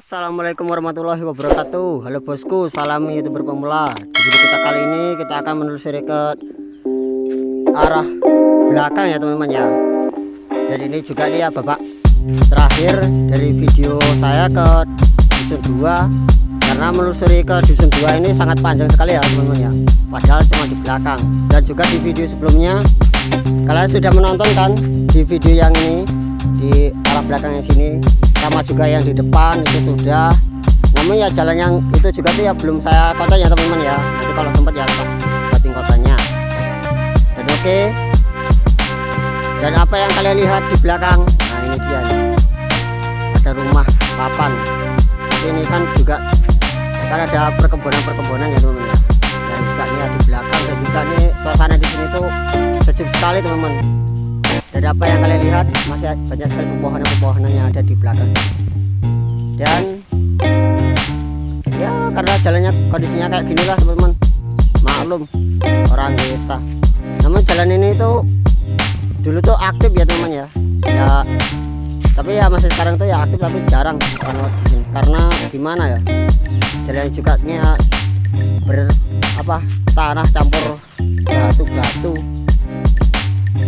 Assalamualaikum warahmatullahi wabarakatuh. Halo bosku, salam YouTuber pemula. Di video kita kali ini kita akan menelusuri ke arah belakang ya teman-teman ya. Dan ini juga nih ya babak terakhir dari video saya ke dusun 2, karena menelusuri ke dusun 2 ini sangat panjang sekali ya teman-teman ya, padahal cuma di belakang. Dan juga di video sebelumnya kalian sudah menonton kan di video yang ini, di arah belakangnya sini, sama juga yang di depan itu sudah. Namun ya jalan yang itu juga tuh ya belum saya konten ya teman-teman ya, nanti kalau sempat ya buatin kontennya. Dan oke, dan apa yang kalian lihat di belakang, nah ini dia nih, ada rumah papan. Ini kan juga kan ada perkebunan ya teman-teman ya. Dan juga nih di belakang, dan juga nih suasana di sini tuh sejuk sekali teman-teman. Dan apa yang kalian lihat, masih banyak sekali pepohonan yang ada di belakang sini. Dan ya karena jalannya kondisinya kayak gini lah teman-teman, maklum orang desa. Namun jalan ini tuh dulu tuh aktif ya teman-teman ya. Ya tapi ya masih sekarang tuh ya aktif, tapi jarang karena di sini. Karena gimana ya, jalan juga ini ya tanah campur batu-batu.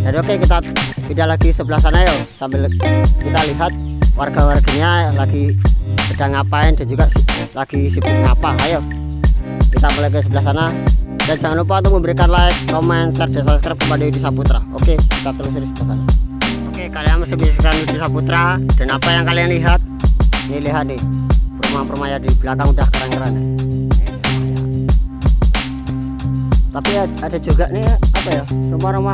Jadi oke, kita pindah lagi sebelah sana yuk, sambil kita lihat warga-warganya lagi sedang ngapain dan juga lagi sibuk ngapa. Ayo kita mulai ke sebelah sana, dan jangan lupa untuk memberikan like, comment, share, dan subscribe kepada Yudi Saputra. Oke, kita telusuri sebelah sana. Oke, kalian masih menyaksikan Yudi Saputra, dan apa yang kalian lihat, ini lihat nih, rumah-rumahnya di belakang udah keren-keren ya. Tapi ada juga nih apa ya, rumah-rumah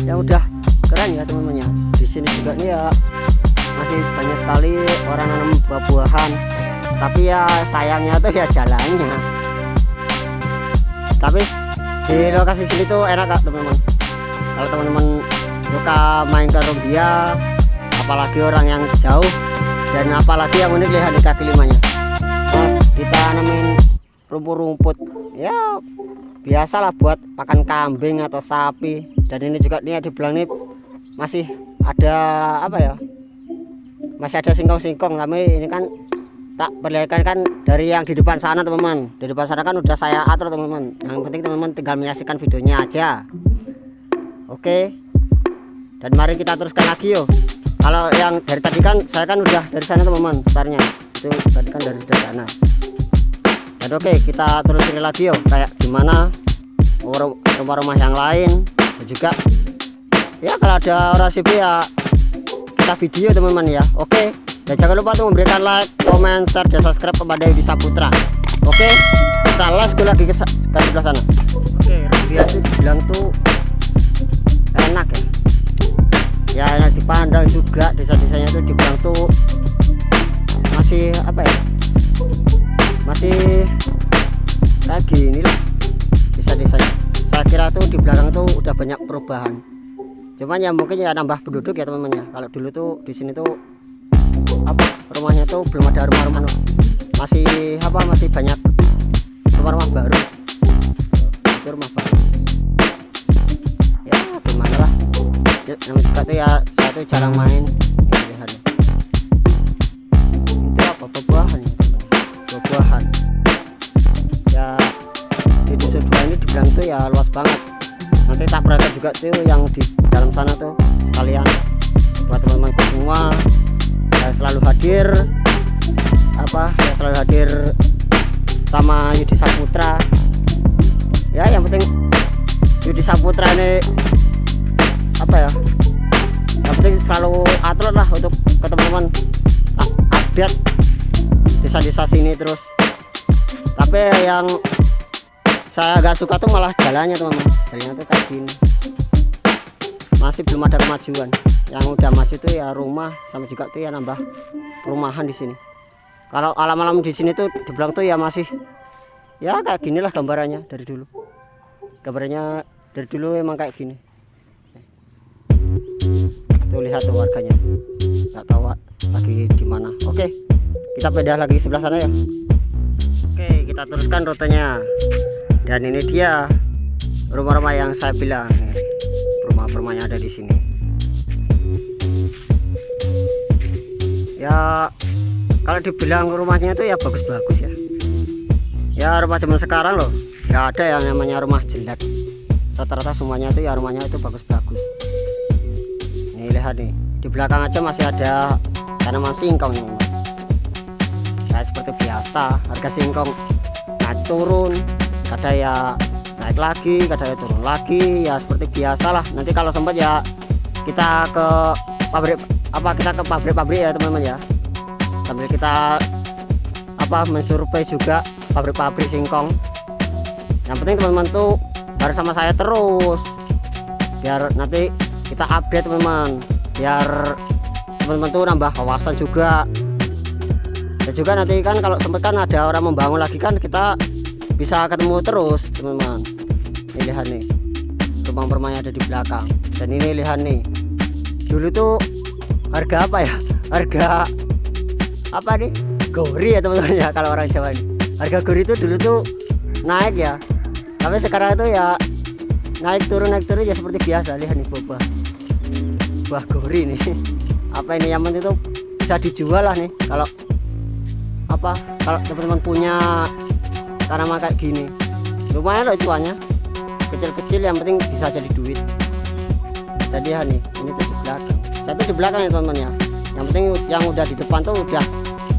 yang udah keren ya teman-teman ya. Di sini juga nih ya masih banyak sekali orang nanam buah-buahan, tapi ya sayangnya tuh ya jalannya. Tapi di lokasi sini tuh enak kak teman-teman. Kalau teman-teman suka main ke Rumbia, apalagi orang yang jauh, dan apalagi yang unik, lihat di kaki limanya ditanamin rumput-rumput ya, biasalah buat pakan kambing atau sapi. Dan ini juga nih di belakang nih masih ada apa ya, masih ada singkong-singkong. Tapi ini kan tak perlihatkan kan dari yang di depan sana teman-teman. Di depan sana kan udah saya atur teman-teman, yang penting teman-teman tinggal menyaksikan videonya aja. Oke, dan mari kita teruskan lagi yuk. Kalau yang dari tadi kan saya kan udah dari sana teman-teman, startnya itu tadi kan dari sana. Dan oke, kita telusuri lagi yuk, kayak gimana rumah-rumah yang lain. Dan juga ya kalau ada orang sibuk ya kita video teman-teman ya. Oke, dan jangan lupa untuk memberikan like, comment, share, dan subscribe kepada Yudi Saputra. Oke, kita lagi ke sebelah sana. Oke, Rumbia tuh dibilang tuh enak ya, enak dipandang juga. Desa-desanya tuh dibilang tuh masih apa ya, masih kayak gini lah desa-desanya. Saya kira tuh di belakang tuh udah banyak perubahan, cuman ya mungkin ya nambah penduduk ya teman-teman ya. Kalau dulu tuh di sini tuh apa, rumahnya tuh belum ada rumah-rumah, masih banyak rumah-rumah baru. Itu rumah baru ya, gimana lah. Namanya juga tuh ya, saya tuh jarang main. Lihat itu apa, buah-buahan ya, buah-buahan ya. Di dusun 2 ini dibilang tuh ya luas banget. Nanti tak perhatikan juga tuh yang di dalam sana tuh sekalian buat teman-teman semua. Saya selalu hadir saya selalu hadir sama Yudi Saputra ya. Yang penting Yudi Saputra ini apa ya, yang penting selalu upload lah untuk ke teman-teman, update desa-desa sini terus. Tapi yang saya agak suka tuh malah jalannya teman-teman. Jalannya tuh kayak gini, masih belum ada kemajuan. Yang udah maju tuh ya rumah, sama juga tuh ya nambah perumahan di sini. Kalau alam-alam di sini tuh dibilang tuh ya masih ya kayak gini lah gambarannya dari dulu. Gambarannya dari dulu emang kayak gini. Tuh lihat tuh warganya, nggak tahu lagi di mana. Oke, kita pindah lagi sebelah sana ya. Oke, kita teruskan rutenya. Dan ini dia rumah-rumah yang saya bilang nih, rumah-rumah yang ada di sini. Ya kalau dibilang rumahnya itu ya bagus-bagus ya. Ya rumah zaman sekarang loh, nggak ada yang namanya rumah jelek. Rata-rata semuanya itu ya rumahnya itu bagus-bagus. Nih lihat nih, di belakang aja masih ada tanaman singkong nih. Kayak seperti biasa, harga singkong naik turun, kadang ya naik lagi, kadang ya turun lagi, ya seperti biasa lah. Nanti kalau sempat ya kita ke pabrik ya teman-teman ya, sambil kita mensurvei juga pabrik-pabrik singkong. Yang penting teman-teman tuh harus sama saya terus, biar nanti kita update teman-teman, biar teman-teman tuh nambah wawasan juga. Dan juga nanti kan kalau sempat kan ada orang membangun lagi kan, kita bisa ketemu terus teman-teman. Ini lihat nih, rumah-rumahnya ada di belakang. Dan ini lihat nih, dulu tuh harga apa ya, harga apa nih, gori ya teman-teman ya, kalau orang Jawa ini harga gori itu dulu tuh naik ya, tapi sekarang itu ya naik turun ya seperti biasa. Lihat nih buah gori nih apa ini, yang penting itu bisa dijual lah nih. Kalau teman-teman punya tanaman kayak gini, lumayan loh cuannya, kecil-kecil yang penting bisa jadi duit. Jadi ya nih, ini tuh di belakang, saya tuh di belakang ya teman-teman ya. Yang penting yang udah di depan tuh udah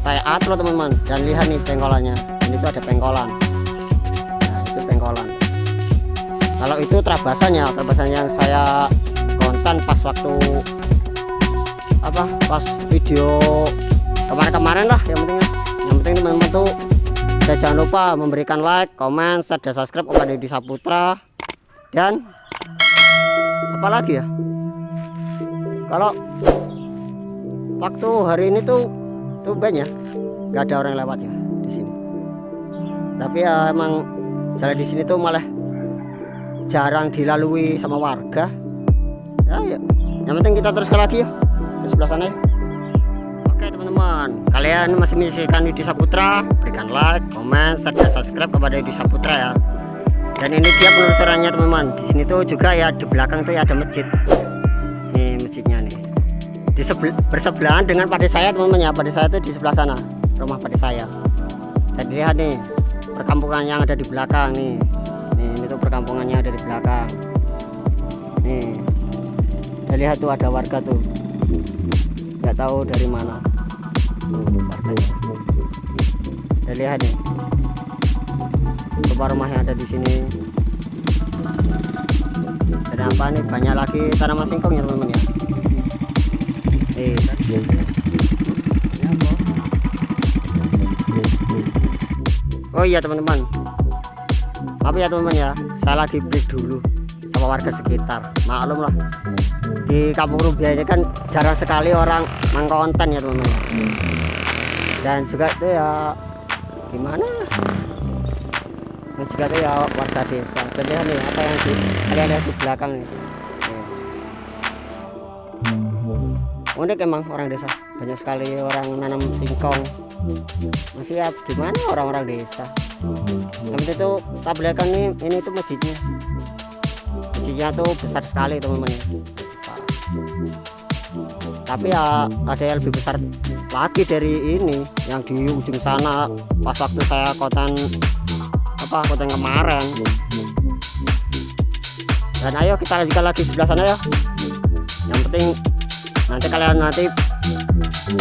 saya atur teman-teman. Dan lihat nih pengkolannya, ini tuh ada pengkolan. Nah itu pengkolan. Kalau itu terabasan ya, terabasan yang saya konten pas waktu pas video kemarin lah. Yang penting teman-teman tuh jangan lupa memberikan like, komen, share, dan subscribe kepada Deddy Saputra. Dan apalagi ya, kalau waktu hari ini tuh banyak nggak ada orang lewat ya di sini. Tapi ya emang jalan di sini tuh malah jarang dilalui sama warga. Ya, yang penting kita teruskan lagi ya ke sebelah sana ya. Oke teman-teman, kalian masih menyaksikan Deddy Saputra, berikan like, komen, share, dan subscribe kepada Deddy Saputra ya. Dan ini dia penelusurannya teman-teman. Di sini tuh juga ya, di belakang tuh ya ada masjid. Nih masjidnya nih. Bersebelahan dengan padi saya teman-teman ya. Padi saya tuh di sebelah sana, rumah padi saya. Dan lihat nih perkampungan yang ada di belakang nih. Nih ini tuh perkampungannya ada di belakang. Nih. Dan lihat tuh ada warga tuh. Nggak tahu dari mana warganya. Dan lihat nih rumah yang ada di sini. Dan apa nih, banyak lagi tanaman singkong ya teman-teman ya. Oh iya teman-teman, maaf ya teman-teman ya, saya lagi break dulu sama warga sekitar. Maklum lah, di Kampung Rumbia ini kan jarang sekali orang mengkonten ya teman-teman. Dan juga itu ya gimana, dan juga itu ya warga desa. Dan lihat nih apa yang kalian lihat di belakang nih. Unik emang orang desa, banyak sekali orang nanam singkong. Masih ya gimana orang-orang desa. Yang penting tuh tak belakang ini tuh masjidnya. Masjidnya tuh besar sekali teman-teman ya. Besar. Tapi ya ada yang lebih besar lagi dari ini, yang di ujung sana pas waktu saya konten kemarin. Dan ayo kita lanjutkan lagi sebelah sana ya. Yang penting nanti kalian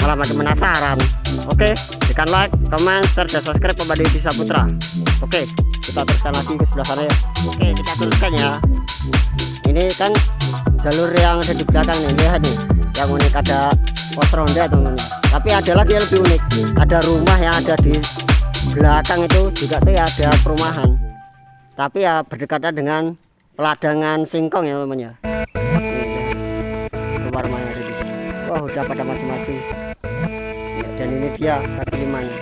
malah makin penasaran. Oke, berikan like, comment, share, dan subscribe kepada Deddy Saputra. Oke, kita teruskan lagi ke sebelah sana ya. Oke, kita teruskan ya. Ini kan jalur yang ada di belakang nih, lihat nih. Yang unik ada pos ronda teman-teman. Tapi ada lagi yang lebih unik, ada rumah yang ada di belakang itu juga tuh ya, ada perumahan. Tapi ya berdekatan dengan peladangan singkong ya teman-teman ya. Rumah-rumahnya ada di sini. Wah, udah pada maju-maju. Ya, dan ini dia kaki limanya.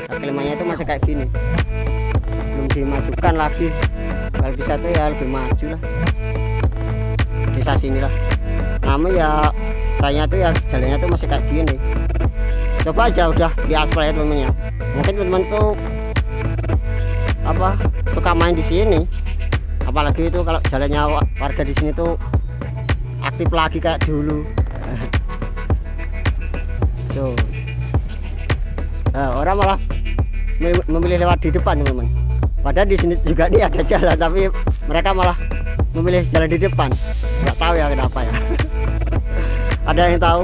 Kaki limanya itu masih kayak gini, belum dimajukan lagi. Kalau bisa tuh ya lebih maju lah. Desa sini lah. Namun ya sayangnya tuh ya jalannya tuh masih kayak gini. Coba aja udah di aspal ya teman-teman ya. Mungkin teman-teman tuh suka main di sini. Apalagi itu kalau jalannya warga di sini tuh aktif lagi kayak dulu. Tuh. Nah, orang malah memilih lewat di depan teman-teman. Padahal di sini juga nih ada jalan, tapi mereka malah memilih jalan di depan. Nggak tahu ya kenapa ya. Ada yang tahu?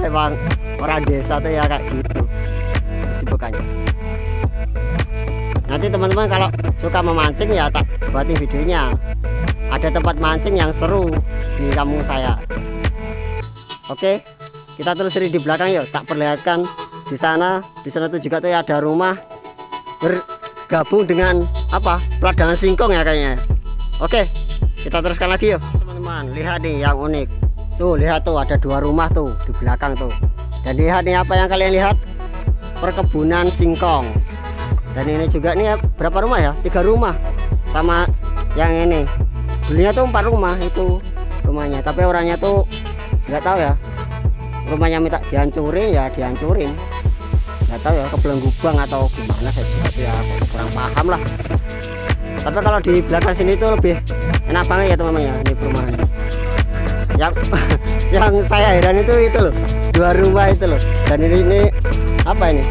Emang orang desa tuh ya kayak gitu kesibukannya. Nanti teman-teman kalau suka memancing ya tak buatin videonya. Ada tempat mancing yang seru di kampung saya. Oke, kita telusuri di belakang yuk. Tak perlihatkan di sana. Di sana tuh juga tuh ya ada rumah bergabung dengan apa? Peladangan singkong ya kayaknya. Oke, kita teruskan lagi yuk. Teman-teman, lihat nih yang unik. Tuh, lihat tuh ada 2 rumah tuh di belakang tuh. Dan lihat nih apa yang kalian lihat? Perkebunan singkong. Dan ini juga nih berapa rumah ya? 3 rumah. Sama yang ini. Dulunya tuh 4 rumah itu rumahnya, tapi orangnya tuh nggak tahu ya, rumahnya minta dihancurin ya dihancurin, nggak tahu ya kebelenggu atau gimana saya ya kurang paham lah. Tapi kalau di belakang sini tuh lebih enak banget ya teman-teman ya, ini perumahan yang saya heran itu loh, 2 rumah itu loh. Dan ini apa ini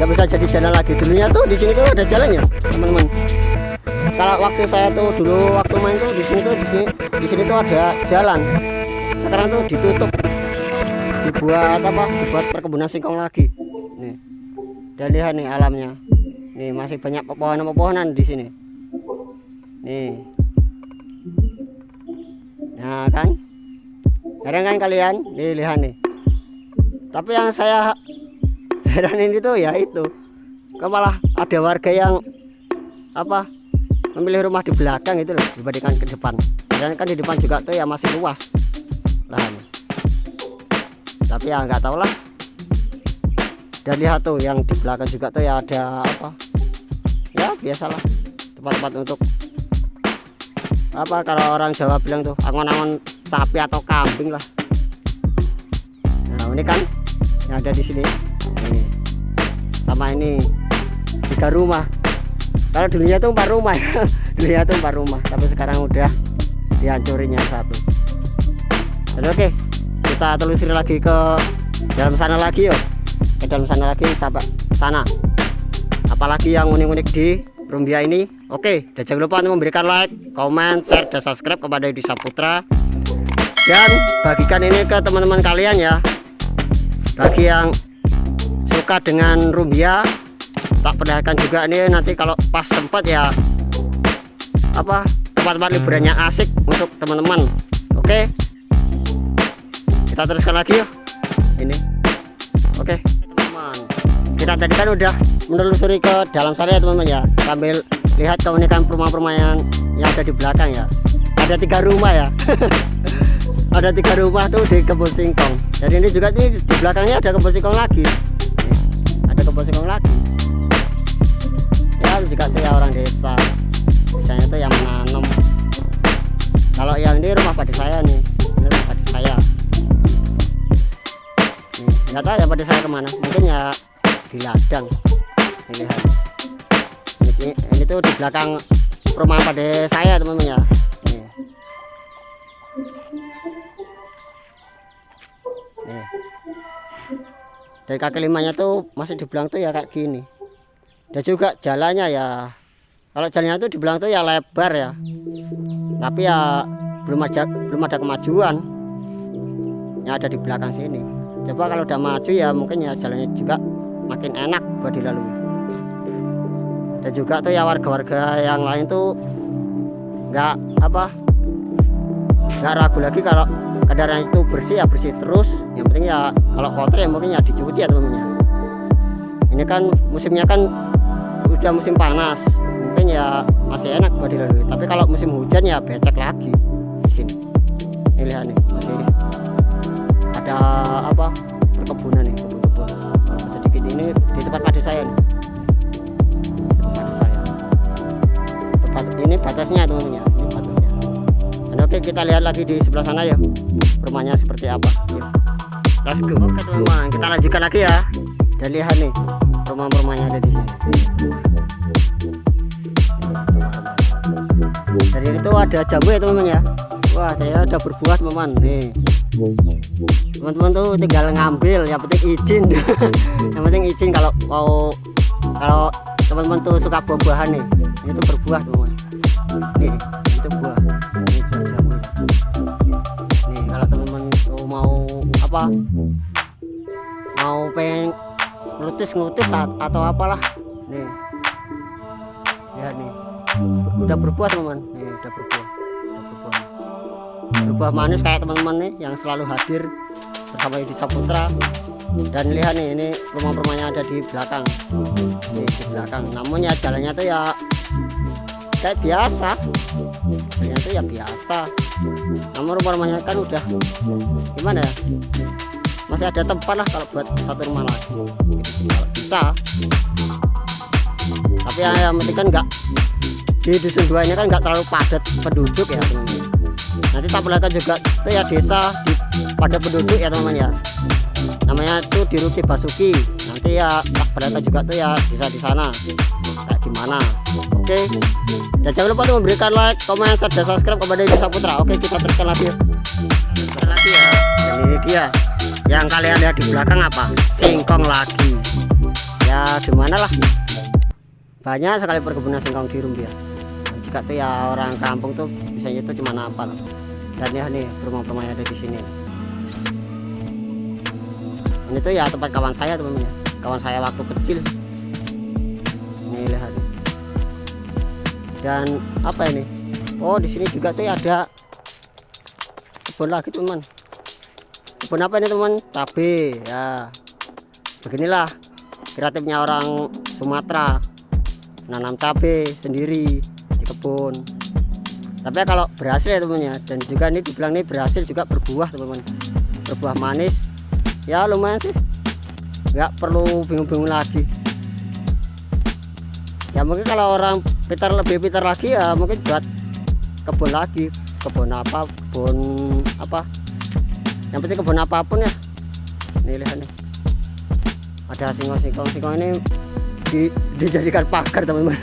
nggak bisa jadi jalan lagi. Dulunya tuh di sini tuh ada jalannya teman-teman. Kalau waktu saya tuh dulu waktu main tuh di sini tuh ada jalan. Sekarang tuh ditutup, dibuat apa? Dibuat perkebunan singkong lagi. Nih, dan lihat nih alamnya. Nih masih banyak pepohonan di sini. Nih, nah kan, heran kan kalian? Nih lihat nih. Tapi yang saya heran ini tuh ya itu, malah ada warga yang apa? Memilih rumah di belakang itu loh dibandingkan ke depan. Dan kan di depan juga tuh ya masih luas lahannya. Tapi ya nggak tahu lah. Dan lihat tuh yang di belakang juga tuh ya ada apa? Ya biasalah tempat-tempat untuk apa, kalau orang Jawa bilang tuh angon-angon sapi atau kambing lah. Nah ini kan yang ada di sini. Ini sama ini 3 rumah. Kalau dulunya tuh 4 rumah ya. Dulunya tuh 4 rumah, tapi sekarang udah dihancurin yang 1. Dan oke, kita telusuri lagi ke dalam sana lagi yuk. Ke dalam sana lagi sampai sana. Apalagi yang unik-unik di Rumbia ini. Oke, dan jangan lupa untuk memberikan like, comment, share, dan subscribe kepada Edi Saputra. Dan bagikan ini ke teman-teman kalian ya. Bagi yang suka dengan Rumbia, tak perlihatkan juga nih nanti kalau pas sempat ya apa tempat-tempat liburannya asik untuk teman-teman. Oke, kita teruskan lagi yuk ini. Oke teman-teman, kita tadi kan udah menelusuri ke dalam sana ya teman-teman ya, sambil lihat keunikan perumahan-perumahan yang ada di belakang ya. Ada 3 rumah ya. Ada 3 rumah tuh di kebun singkong. Dan ini juga nih di belakangnya ada kebun singkong lagi. Nih, ada kebun singkong lagi. Juga tuh ya orang desa biasanya tuh yang menanam. Kalau yang ini rumah padi saya nih, ini rumah padi saya nih, nggak tahu ya padi saya kemana, mungkin ya di ladang. Ini lihat ini tuh di belakang rumah padi saya teman-teman ya. Nih. Nih. Dari kaki 5-nya tuh masih dibilang tuh ya kayak gini. Dan juga jalannya ya, kalau jalannya itu dibilang tuh ya lebar ya, tapi ya belum ada kemajuan yang ada di belakang sini. Coba kalau udah maju ya mungkin ya jalannya juga makin enak buat dilalui. Dan juga tuh ya warga-warga yang lain tuh nggak ragu lagi kalau kendaraan itu bersih ya bersih terus. Yang penting ya kalau kotor ya mungkin ya dicuci ya teman-teman. Ini kan musimnya kan udah musim panas, mungkin ya masih enak buat dilalui. Tapi kalau musim hujan ya becek lagi di sini. Ini lihat nih, masih ada apa perkebunan nih, kebun-kebun sedikit ini di tempat padi saya nih. Tempat padi saya. Ini batasnya teman-teman ya, ini batasnya. Dan oke, kita lihat lagi di sebelah sana ya, rumahnya seperti apa. Yuk, let's go. Oke teman-teman, kita lanjutkan lagi ya. Dan lihat nih rumah-rumahnya ada di sini. Dan ini tuh ada jambu ya teman-teman ya. Wah ternyata udah berbuah teman-teman nih. Teman-teman tuh tinggal ngambil, yang penting izin. Yang penting izin kalau teman-teman tuh suka buah-buahan nih, ini tuh berbuah teman. Nih itu buah, ini buah jamur. Nih kalau teman-teman tuh mau apa, mau pengen ngelutis atau apalah, nih lihat nih udah berbuah teman-teman. Nih udah berbuah manis kayak teman-teman nih yang selalu hadir bersama Yudi Saputra. Dan lihat nih, ini rumah-rumahnya ada di belakang, nih di belakang. Namun ya jalannya tuh ya kayak biasa, jalannya tuh ya biasa. Namun rumah-rumahnya kan udah gimana ya, masih ada tempat lah kalau buat satu rumah lagi kalau bisa. Tapi yang penting kan nggak di dusun 2 ini kan nggak terlalu padat penduduk ya teman-teman. Nanti tampilkan juga itu ya desa di padat penduduk ya teman-teman ya, namanya tuh di Ruki Basuki. Nanti ya perlihatkan juga tuh ya desa di sana kayak gimana. Oke, dan jangan lupa tuh memberikan like, komen, share, dan subscribe kepada Yudi Saputra. Oke, kita teruskan lagi ya. Dan ini dia yang kalian lihat di belakang apa, singkong lagi ya, gimana lah, banyak sekali perkebunan singkong di Rumbia. Jika tuh ya orang kampung tuh biasanya itu cuma napal. Dan ya nih rumah-rumah yang ada di sini, ini tuh ya tempat kawan saya teman-teman ya, kawan saya waktu kecil. Ini lihat nih. Dan apa ini, oh di sini juga tuh ya ada kebun lagi teman. Kebun apa ini teman? Cabe ya. Beginilah kreatifnya orang Sumatera, nanam cabe sendiri di kebun. Tapi ya kalau berhasil ya teman-teman ya, dan juga ini dibilang nih berhasil juga berbuah teman-teman, berbuah manis ya, lumayan sih, nggak perlu bingung-bingung lagi ya. Mungkin kalau orang lebih pintar lagi ya mungkin buat kebun lagi, kebun apa, yang penting kebun apapun ya. Nih lihat nih, ada singkong ini dijadikan pagar teman-teman.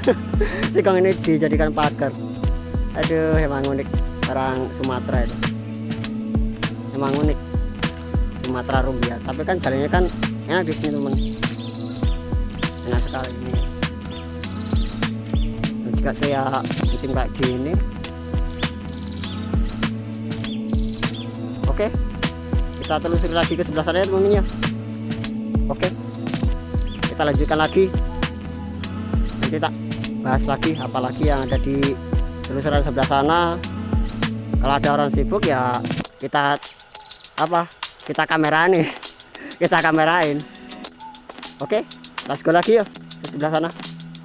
Singkong ini dijadikan pagar. Aduh, emang unik orang Sumatera itu, emang unik Sumatera Rumbia. Tapi kan jalannya kan enak di sini teman, enak sekali ini. Dan juga tuh ya musim kayak gini. Oke, kita telusuri lagi ke sebelah sana ya teman-teman ya. Oke, kita lanjutkan lagi, nanti tak bahas lagi apalagi yang ada di telusuran sebelah sana. Kalau ada orang sibuk ya kita kamerain. Kita kamerain. Oke, let's go lagi yuk ke sebelah sana.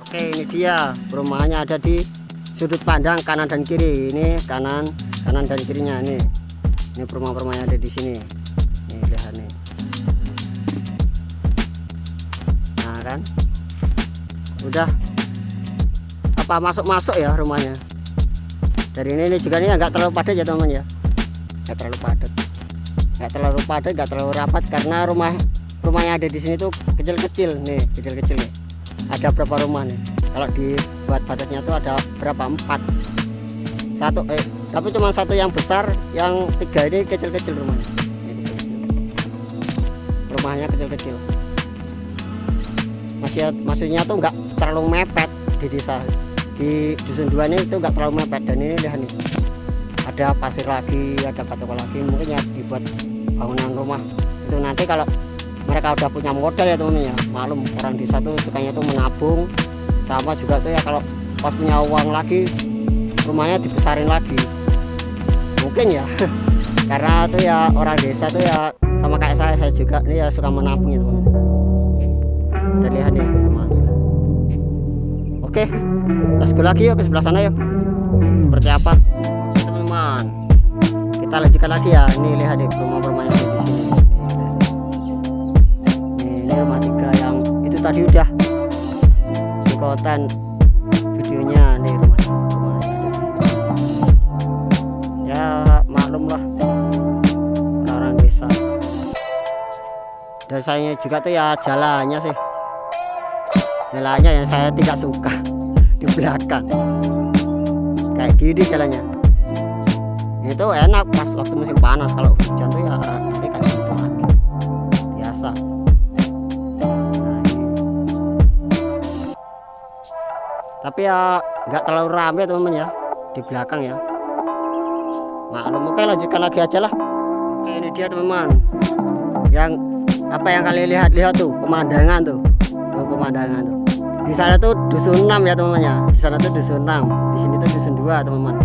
Oke, ini dia rumahnya, ada di sudut pandang kanan dan kiri. Ini kanan dan kirinya nih. Ini rumah-rumahnya ada di sini. Nih lihat nih. Nah kan, udah apa masuk ya rumahnya. Dari ini juga nih nggak terlalu padat ya teman-teman ya, nggak terlalu padat, nggak terlalu rapat, karena rumahnya ada di sini tuh kecil-kecil nih. Ada berapa rumah nih, kalau dibuat batasnya tuh ada berapa, 4, tapi cuma satu yang besar, yang 3 ini kecil-kecil rumahnya. Rumahnya kecil-kecil, maksudnya tuh nggak terlalu mepet di desa. Di dusun 2 ini itu nggak terlalu mepet. Dan ini lihat nih, ada pasir lagi, ada batu lagi, mungkin ya dibuat bangunan rumah itu nanti kalau mereka udah punya modal ya teman-teman ya. Malum orang desa tuh sukanya tuh menabung, sama juga tuh ya kalau pas punya uang lagi rumahnya dibesarin lagi mungkin ya. Karena tuh ya orang desa tuh ya sama kayak saya juga ini ya suka menabung ya teman-teman. Dan lihat nih rumahnya. Oke, let's go lagi yuk ke sebelah sana yuk, seperti apa teman-teman. Kita lanjutkan lagi ya. Ini lihat deh rumah-rumahnya di sini. Ini rumah 3 yang itu tadi udah di konten videonya. Nih rumahnya ya, maklum lah orang desa. Dan saya juga tuh ya jalannya yang saya tidak suka, di belakang kayak gini jalannya. Itu enak pas waktu musim panas. Kalau hujan tuh ya nanti kayak gitu lagi, biasa. Nah, ini. Tapi ya nggak terlalu rame teman-teman ya di belakang ya. Maklum, oke lanjutkan lagi aja lah. Oke, ini dia teman-teman, yang apa yang kalian lihat tuh, pemandangan tuh, pemandangan tuh. Di sana tuh dusun 6 ya teman-teman ya. Di sana tuh dusun 6, di sini tuh dusun 2 teman-teman.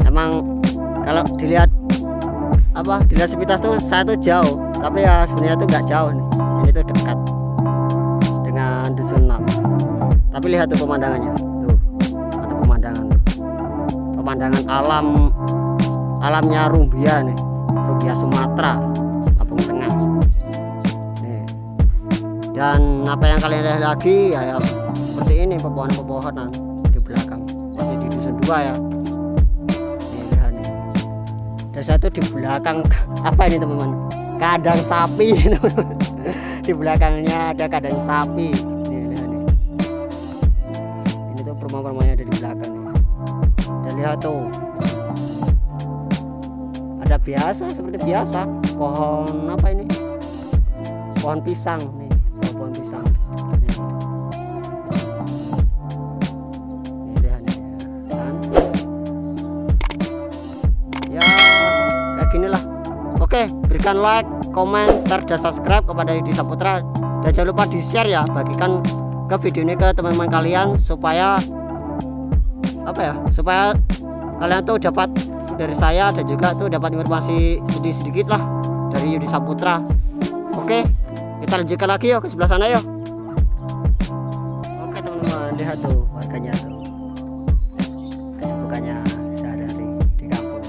Emang kalau dilihat apa, dilihat sepintas tuh saya tuh jauh, tapi ya sebenarnya tuh nggak jauh nih. Ini tuh dekat dengan dusun 6. Tapi lihat tuh pemandangannya, tuh ada pemandangan tuh, pemandangan alamnya Rumbia nih, Rumbia Sumatera, Lampung Tengah nih. Dan apa yang kalian lihat lagi ya seperti ini, pepohonan di belakang, masih di dusun 2 ya. Nih lihat nih, dan satu di belakang apa ini teman-teman, kandang sapi teman-teman. Di belakangnya ada kandang sapi nih, lihat nih. Ini tuh rumah-rumahnya ada di belakang nih. Dan lihat tuh, ada biasa seperti biasa pohon apa ini, pohon pisang nih, pohon pisang nih. Ini lihat nih kan? Ya kayak gini lah. Oke, berikan like, komen, share, dan subscribe kepada Yudi Saputra, dan jangan lupa di share ya, bagikan ke video ini ke teman-teman kalian supaya apa ya, supaya kalian tuh dapat dari saya, dan juga tuh dapat informasi sedikit lah dari Yudi Saputra. Oke, kita lanjutkan lagi yuk ke sebelah sana yuk. Oke teman-teman, lihat tuh warganya tuh, kesibukannya sehari-hari di kampung.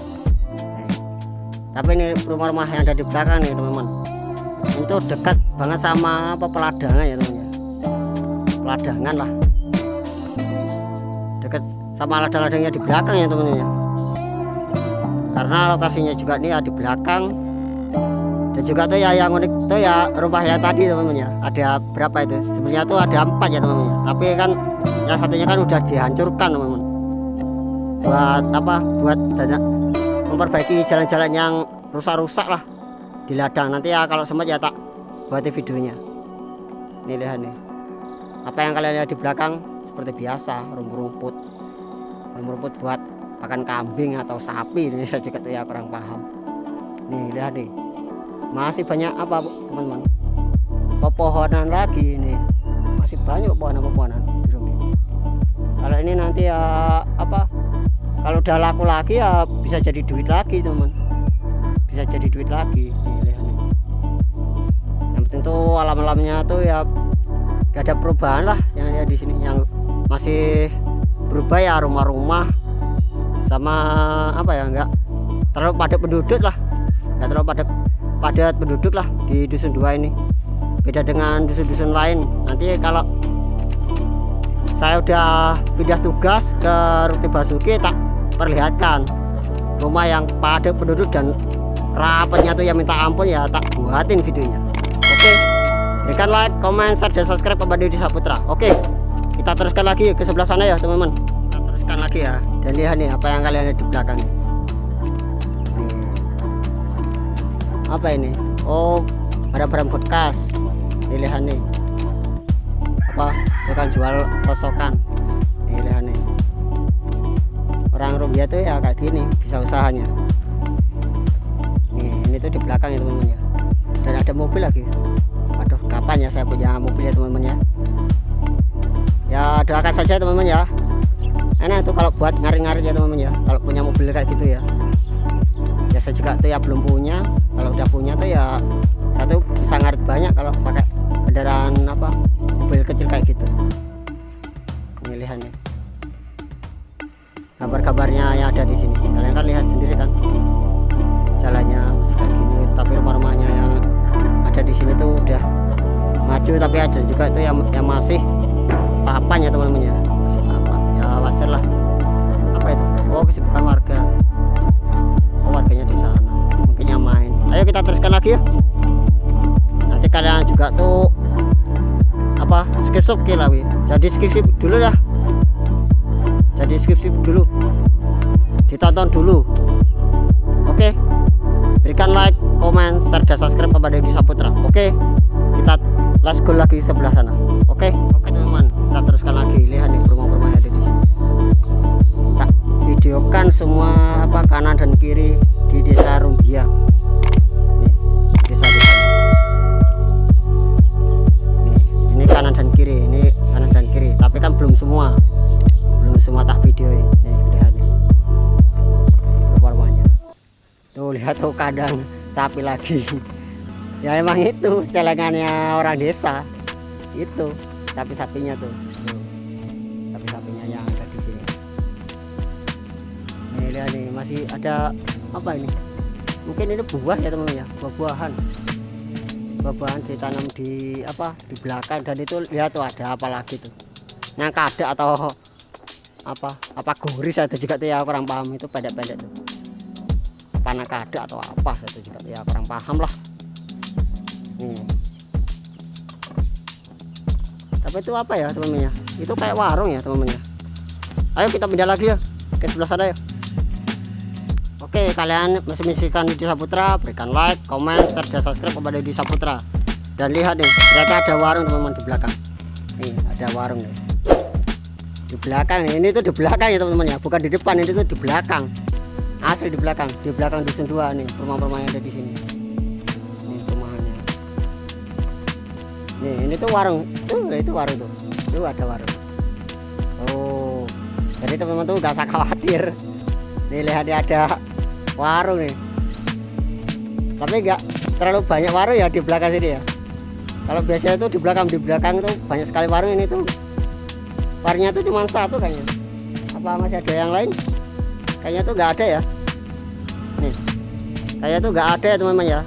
Tapi ini rumah-rumah yang ada di belakang nih teman-teman, ini tuh dekat banget sama apa, peladangan ya teman-teman, peladangan lah, dekat sama ladang-ladangnya di belakang ya teman-teman ya. Karena lokasinya juga nih ya di belakang. Dan juga tuh ya yang unik tuh ya rumah yang tadi teman-teman ya, ada berapa itu, sebenarnya tuh ada 4 ya teman-teman ya, tapi kan yang satunya kan udah dihancurkan teman-teman, buat apa, buat memperbaiki jalan-jalan yang rusak-rusak lah di ladang. Nanti ya kalau sempat ya tak buat videonya. Nih lihat nih, apa yang kalian lihat di belakang seperti biasa, rumput buat pakan kambing atau sapi. Ini saya juga tuh ya kurang paham. Nih lihat nih, masih banyak apa teman-teman, pepohonan lagi ini, masih banyak pepohonan di Rumbia. Kalau ini nanti ya apa, kalau udah laku lagi ya bisa jadi duit lagi teman-teman, bisa jadi duit lagi. Nih lihat nih, yang penting tuh alam-alamnya tuh ya gak ada perubahan lah yang lihat di sini. Yang masih berubah ya rumah-rumah sama apa ya, enggak terlalu padat penduduk lah, enggak terlalu padat penduduk lah di dusun 2 ini. Beda dengan dusun-dusun lain. Nanti kalau saya udah pindah tugas ke Rute Basuki, tak perlihatkan rumah yang padat penduduk dan rapatnya tuh ya minta ampun ya, tak buatin videonya. Oke, berikan like, comment, share, dan subscribe kepada Yudi Saputra. Oke, kita teruskan lagi ke sebelah sana ya teman-teman, kita teruskan lagi ya. Dan lihat nih apa yang kalian lihat di belakang nih. Nih, apa ini? Oh, barang-barang bekas. Nih lihat nih, apa, tukang jual kosokan. Nih lihat nih, orang Rumbia tuh ya kayak gini bisa usahanya. Nih ini tuh di belakang ya teman-teman ya. Dan ada mobil lagi. Aduh, kapan ya saya punya mobil ya teman-teman ya. Ya doakan saja teman-teman ya. Enak tuh kalau buat ngarit-ngarit ya teman-teman ya, kalau punya mobil kayak gitu ya. Ya saya juga tuh ya belum punya. Kalau udah punya tuh ya saya tuh bisa ngarit banyak kalau pakai kendaraan apa, mobil kecil kayak gitu. Ini lihat nih, kabar-kabarnya yang ada di sini. Kalian kan lihat sendiri kan, jalannya masih kayak gini. Tapi rumah-rumahnya yang ada di sini tuh udah maju, tapi ada juga itu yang masih papan ya teman-teman ya, masih papan. Ya wajar lah. Apa itu? Oh, kesibukan warga. Oh, warganya di sana, mungkin yang main. Ayo kita teruskan lagi ya. Nanti kalian juga tuh apa, skip lah wi. Jadi skip dulu lah. Jadi skip dulu. Ditonton dulu. Oke, berikan like, komen, share, dan subscribe kepada Deddy Saputra. Oke, kita let's go lagi sebelah sana. Oke teman-teman, kita teruskan lagi. Lihat nih rumah-rumah yang ada di sini. Tak videokan semua apa kanan dan kiri di desa Rumbia. Nih, desa-desa. Nih, ini kanan dan kiri, ini kanan dan kiri. Tapi kan belum semua tak videoin. Nih, lihat nih rumah-rumahnya. Tuh lihat tuh kandang sapi lagi. Ya emang itu celengannya orang desa. Itu sapi-sapinya tuh. Sapi-sapinya yang ada di sini. Nih lihat nih, masih ada apa ini? Mungkin ini buah ya teman-teman ya, buah-buahan ditanam di apa? Di belakang. Dan itu lihat tuh ada apa lagi tuh? Nangkada atau apa goris itu juga tuh ya, kurang paham. Itu pendek-pendek tuh. Apa nangkada atau apa itu juga tuh ya, kurang paham lah. Nih. Tapi itu apa ya teman-teman ya? Itu kayak warung ya teman-teman ya. Ayo kita pindah lagi ya ke sebelah sana ya. Oke, kalian masih menyaksikan Deddy Saputra, berikan like, komen, share, dan subscribe kepada Deddy Saputra. Dan lihat nih, ternyata ada warung teman-teman di belakang. Nih, ada warung nih. Di belakang nih, ini tuh di belakang ya teman-teman ya, bukan di depan, ini tuh di belakang. Asli di belakang dusun 2 nih, rumah-rumah yang ada di sini. Nih rumahnya. Nih, ini tuh warung. Itu warung tuh. Tuh ada warung. Oh. Jadi teman-teman tuh gak usah khawatir. Nih lihat dia ada warung nih. Tapi enggak terlalu banyak warung ya di belakang sini ya. Kalau biasanya itu di belakang tuh banyak sekali warung, ini tuh warungnya tuh cuma satu kayaknya. Apa masih ada yang lain? Kayaknya tuh nggak ada ya. Nih, kayaknya tuh nggak ada ya teman-teman ya.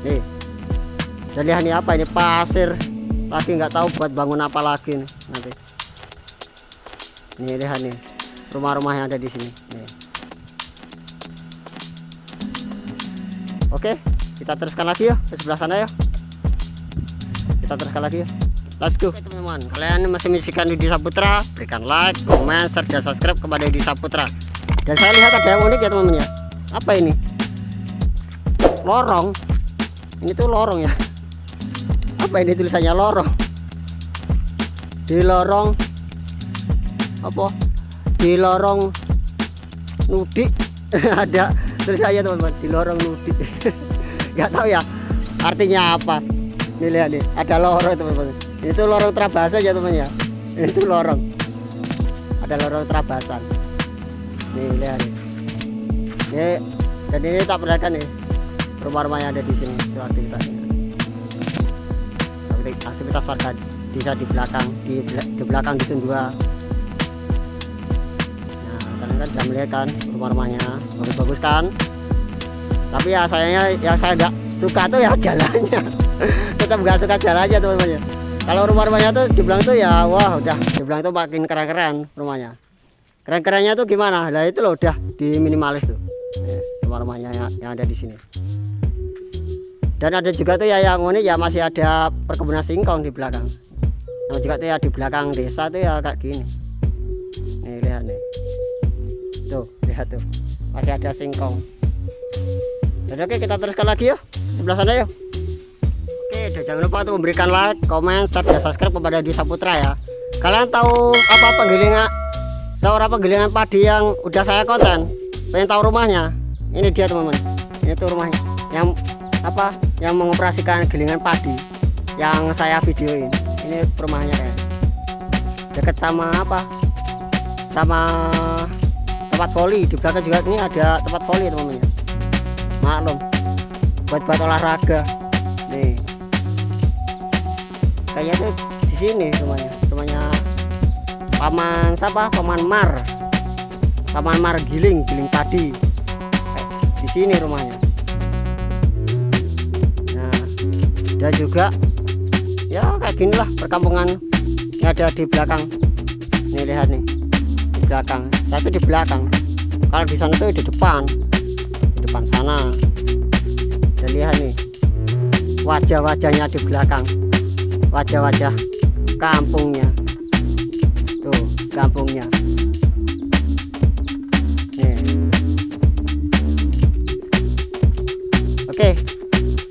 Nih, dan lihat nih apa ini, pasir lagi, nggak tahu buat bangun apa lagi nih nanti. Nih lihat nih rumah-rumah yang ada di sini. Nih. Oke, kita teruskan lagi ya ke sebelah sana ya. Kita teruskan lagi ya. Let's go. Oke teman-teman, kalian masih menyaksikan Deddy Saputra, berikan like, komen, share, dan subscribe kepada Deddy Saputra. Dan saya lihat ada yang unik ya teman-teman ya. Apa ini? Lorong. Ini tuh lorong ya. Apa ini tulisannya, lorong? Di lorong apa? Di lorong Nudik. Ada tulisannya teman-teman, di lorong Nudik. Nggak tahu ya artinya apa. Nih lihat nih, ada lorong teman-teman. Ini tuh lorong Trabasa ya teman ya. Ini tuh lorong. Ada lorong Trabasan. Nih lihat nih. Nih, dan ini tak perhatikan nih rumah-rumah yang ada di sini. Itu aktivitasnya. Aktivitas warga desa di belakang, di belakang dusun 2. Nah, kalian kan sudah melihat kan rumah-rumahnya, bagus-bagus kan. Tapi ya sayangnya yang saya nggak suka tuh ya jalannya. Tetap nggak suka jalannya teman-teman ya. Kalau rumah-rumahnya tuh dibilang tuh ya wah udah dibilang tuh makin keren-keren rumahnya. Keren-kerennya tuh gimana? Lah itu loh udah di minimalis tuh. Rumah-rumahnya yang ada di sini. Dan ada juga tuh ya yang unik ya, masih ada perkebunan singkong di belakang. Yang juga tuh ya di belakang desa tuh ya kayak gini. Nih lihat nih. Tuh, lihat tuh. Masih ada singkong. Dan oke, kita teruskan lagi ya. Sebelah sana ya. Oke, dan jangan lupa untuk memberikan like, komen, share, dan subscribe kepada Deddy Saputra ya. Kalian tahu apa penggilingan padi yang udah saya konten? Pengen tahu rumahnya? Ini dia teman-teman. Ini tuh rumahnya. Yang mengoperasikan gilingan padi yang saya videoin. Ini rumahnya kayak deket sama sama tempat voli. Di belakang juga ini ada tempat voli teman-teman ya. Maklum buat olahraga. Nih kayaknya tuh di sini rumahnya Paman Mar giling padi. Di sini rumahnya. Nah, dan juga ya kayak gini lah perkampungan yang ada di belakang. Nih lihat nih di belakang. Satu di belakang. Kalau di sana tuh di depan sana. Dan lihat nih wajah-wajahnya di belakang. Wajah-wajah kampungnya. Tuh kampungnya. Nih. Oke,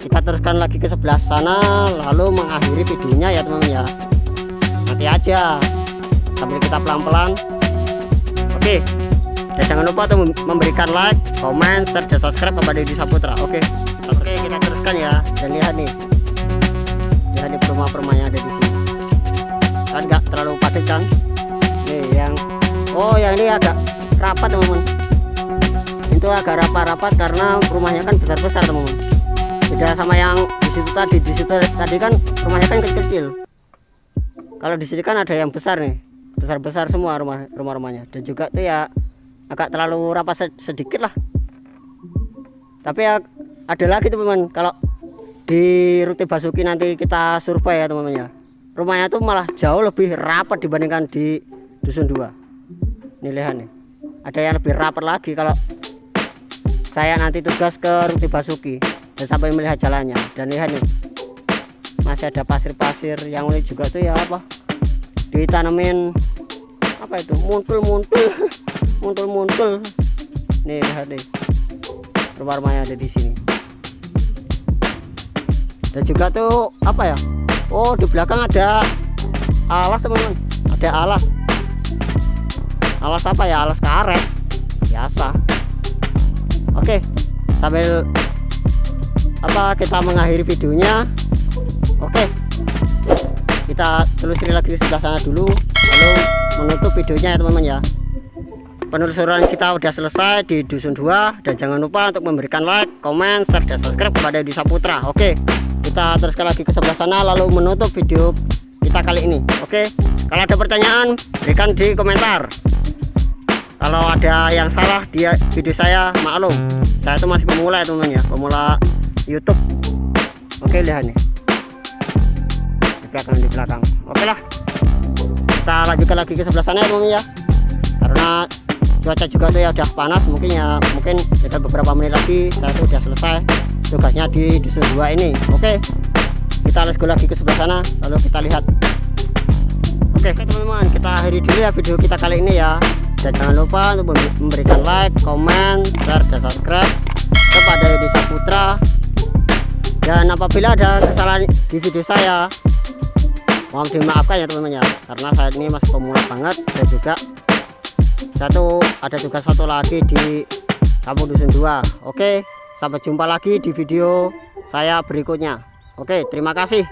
kita teruskan lagi ke sebelah sana lalu mengakhiri videonya ya teman-teman ya. Nanti aja sambil kita pelan-pelan. Oke, dan jangan lupa untuk memberikan like, komen, share, dan subscribe kepada Deddy Saputra. Oke, kita teruskan ya. Dan lihat nih perumah-perumahnya ada di sini kan, nggak terlalu padat kan. Nih yang yang ini agak rapat teman-teman. Itu agak rapat-rapat karena rumahnya kan besar-besar teman-teman. Beda sama yang di situ tadi. Di situ tadi kan rumahnya kan kecil-kecil. Kalau di sini kan ada yang besar nih, besar-besar semua rumahnya. Dan juga tuh ya agak terlalu rapat sedikit lah. Tapi ya ada lagi teman-teman, kalau di Rute Basuki nanti kita survei ya teman-teman ya, rumahnya tuh malah jauh lebih rapat dibandingkan di Dusun 2. Nih lihat nih, ada yang lebih rapat lagi kalau saya nanti tugas ke Rute Basuki dan sampai melihat jalannya. Dan lihat nih, masih ada pasir-pasir yang unik juga tuh ya, apa ditanemin apa itu, muntul. Nih lihat nih, rumah-rumahnya ada di sini. Dan juga tuh apa ya, di belakang ada alas teman-teman. Ada alas apa ya, alas karet biasa. Oke, sambil kita mengakhiri videonya. Oke, kita telusuri lagi ke sebelah sana dulu lalu menutup videonya ya teman-teman ya. Penelusuran kita udah selesai di Dusun 2, dan jangan lupa untuk memberikan like, komen, share, dan subscribe kepada Deddy Saputra. Oke, kita teruskan lagi ke sebelah sana lalu menutup video kita kali ini. Oke, kalau ada pertanyaan berikan di komentar. Kalau ada yang salah di video saya, maklum, saya itu masih pemula ya teman-teman ya, pemula YouTube. Oke, lihat nih di belakang. Oke lah, kita lanjutkan lagi ke sebelah sana ya teman-teman ya, karena cuaca juga tuh ya udah panas. Mungkin beberapa menit lagi saya tuh udah selesai tugasnya di Dusun 2 ini. Oke, kita let's go lagi ke sebelah sana lalu kita lihat. Oke teman-teman, kita akhiri dulu ya video kita kali ini ya. Dan jangan lupa untuk memberikan like, komen, share, dan subscribe kepada Deddy Saputra. Dan apabila ada kesalahan di video saya, mohon dimaafkan ya teman-teman ya, karena saya ini masih pemula banget. Dan juga ada tugas satu lagi di Kampung Dusun 2. Oke, sampai jumpa lagi di video saya berikutnya. Oke, terima kasih.